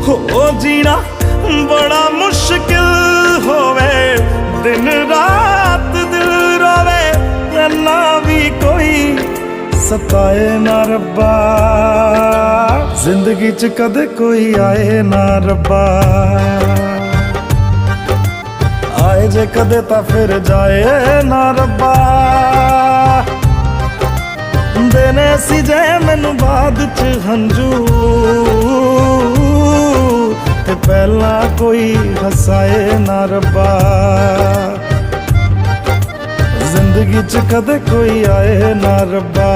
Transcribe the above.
हो जीना बड़ा मुश्किल होवे, दिन रात दिल रोवे, ना भी कोई सताए ना रब्बा, जिंदगी च कदे कोई आए ना रब्बा। आए जे कदे ता फिर जाए ना रब्बा, देने सी जे मैनू बाद च हंजू, ते पहला कोई हसाए ना रब्बा, जिंदगी च कदे कोई आए ना रब्बा।